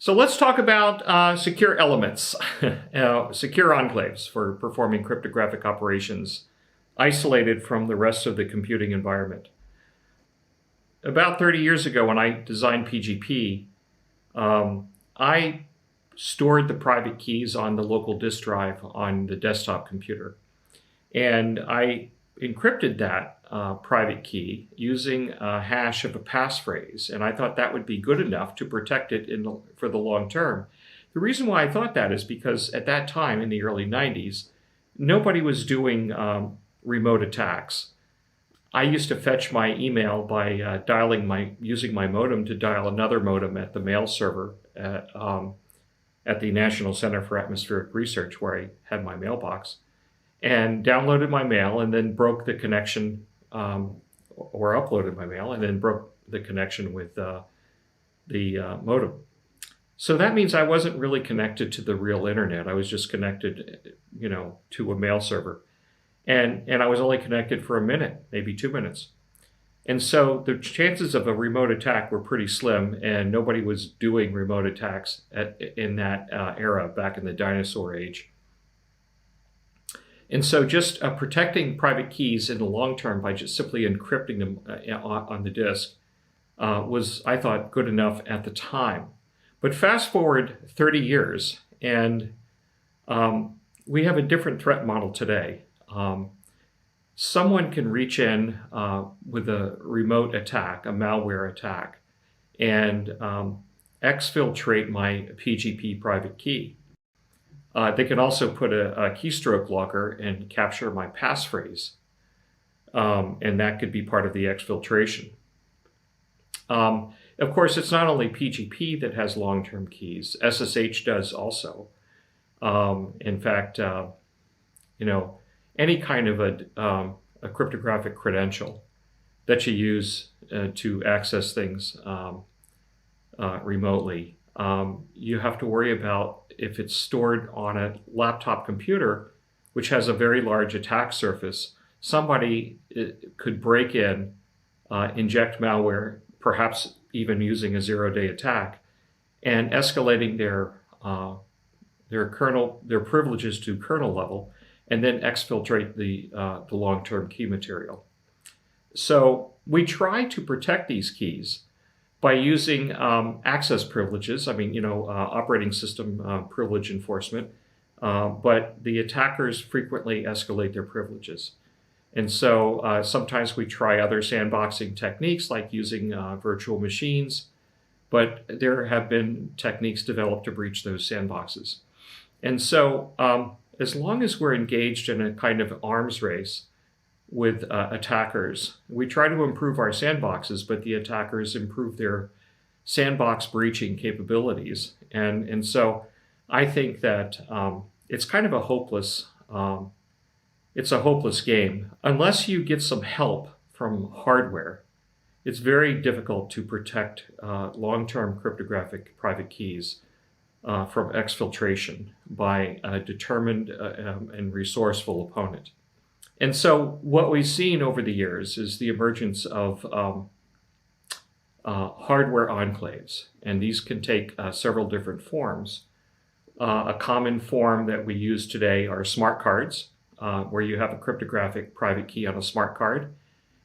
So let's talk about secure elements, secure enclaves for performing cryptographic operations isolated from the rest of the computing environment. About 30 years ago when I designed PGP, I stored the private keys on the local disk drive on the desktop computer. And I encrypted that private key using a hash of a passphrase. And I thought that would be good enough to protect it for the long term. The reason why I thought that is because at that time, in the early 90s, nobody was doing remote attacks. I used to fetch my email by using my modem to dial another modem at the mail server at the National Center for Atmospheric Research, where I had my mailbox, and downloaded my mail and then broke the connection, or uploaded my mail and then broke the connection with the modem. So that means I wasn't really connected to the real internet. I was just connected, to a mail server. And I was only connected for a minute, maybe 2 minutes. And so the chances of a remote attack were pretty slim, and nobody was doing remote attacks in that era, back in the dinosaur age. And so just protecting private keys in the long term by just simply encrypting them on the disk was, I thought, good enough at the time. But fast forward 30 years, and we have a different threat model today. Someone can reach in with a remote attack, a malware attack, and exfiltrate my PGP private key. They can also put a keystroke locker and capture my passphrase, and that could be part of the exfiltration. Of course, it's not only PGP that has long-term keys. SSH does also. In fact, any kind of a cryptographic credential that you use to access things remotely, you have to worry about if it's stored on a laptop computer, which has a very large attack surface. Somebody could break in, inject malware, perhaps even using a zero-day attack, and escalating their privileges to kernel level, and then exfiltrate the long-term key material. So we try to protect these keys by using access privileges, operating system privilege enforcement, but the attackers frequently escalate their privileges. And so sometimes we try other sandboxing techniques like using virtual machines, but there have been techniques developed to breach those sandboxes. And so as long as we're engaged in a kind of arms race with attackers, we try to improve our sandboxes, but the attackers improve their sandbox breaching capabilities. And so I think that it's kind of a hopeless game. Unless you get some help from hardware, it's very difficult to protect long-term cryptographic private keys from exfiltration by a determined and resourceful opponent. And so what we've seen over the years is the emergence of hardware enclaves, and these can take several different forms. A common form that we use today are smart cards, where you have a cryptographic private key on a smart card,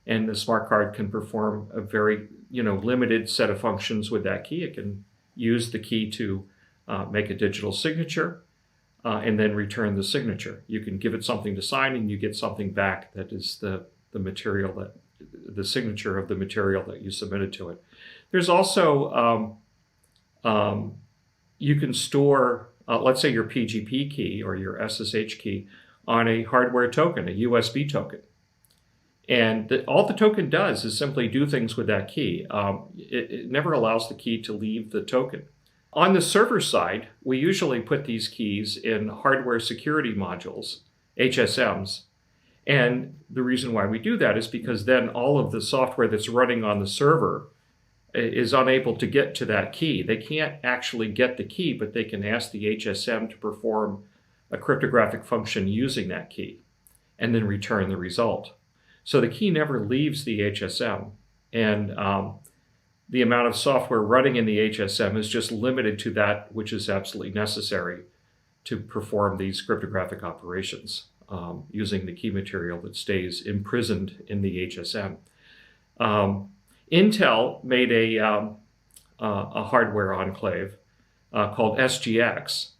and the smart card can perform a very limited set of functions with that key. It can use the key to make a digital signature, and then return the signature. You can give it something to sign, and you get something back that is the signature of the material that you submitted to it. There's also you can store, let's say, your PGP key or your SSH key on a hardware token, a USB token. And all the token does is simply do things with that key. It never allows the key to leave the token. On the server side, we usually put these keys in hardware security modules, HSMs. And the reason why we do that is because then all of the software that's running on the server is unable to get to that key. They can't actually get the key, but they can ask the HSM to perform a cryptographic function using that key and then return the result. So the key never leaves the HSM. And the amount of software running in the HSM is just limited to that which is absolutely necessary to perform these cryptographic operations using the key material that stays imprisoned in the HSM. Intel made a hardware enclave called SGX,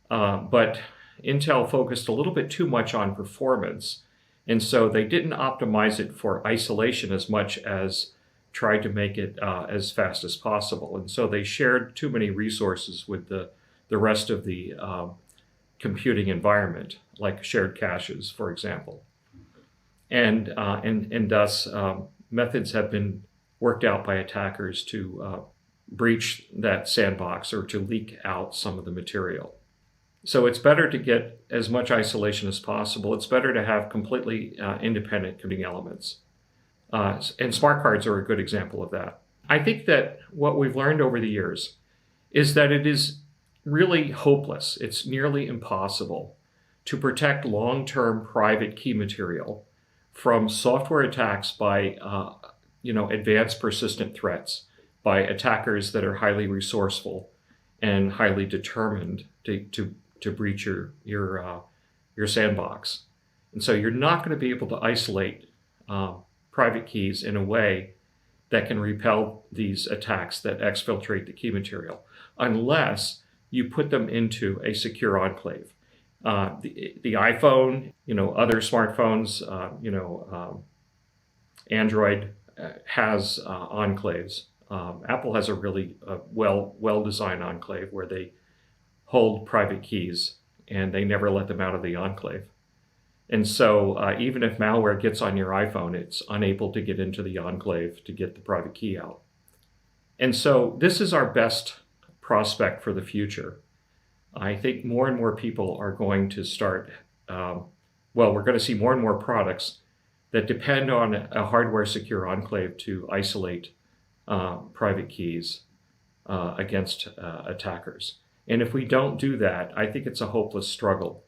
but Intel focused a little bit too much on performance, and so they didn't optimize it for isolation as much as tried to make it as fast as possible. And so they shared too many resources with the rest of the computing environment, like shared caches, for example. And thus, methods have been worked out by attackers to breach that sandbox or to leak out some of the material. So it's better to get as much isolation as possible. It's better to have completely independent computing elements. And smart cards are a good example of that. I think that what we've learned over the years is that it is really hopeless. It's nearly impossible to protect long-term private key material from software attacks by advanced persistent threats, by attackers that are highly resourceful and highly determined to breach your sandbox. And so you're not going to be able to isolate private keys in a way that can repel these attacks that exfiltrate the key material, unless you put them into a secure enclave. The iPhone, other smartphones, Android has enclaves. Apple has a really well-designed enclave where they hold private keys and they never let them out of the enclave. And so even if malware gets on your iPhone, it's unable to get into the enclave to get the private key out. And so this is our best prospect for the future. I think more and more people are going to start, we're going to see more and more products that depend on a hardware secure enclave to isolate private keys against attackers. And if we don't do that, I think it's a hopeless struggle.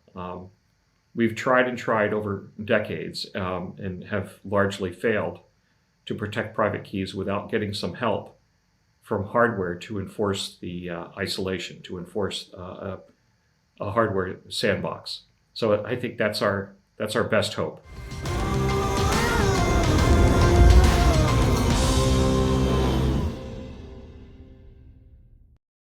We've tried over decades and have largely failed to protect private keys without getting some help from hardware to enforce the isolation, to enforce a hardware sandbox. So I think that's our best hope.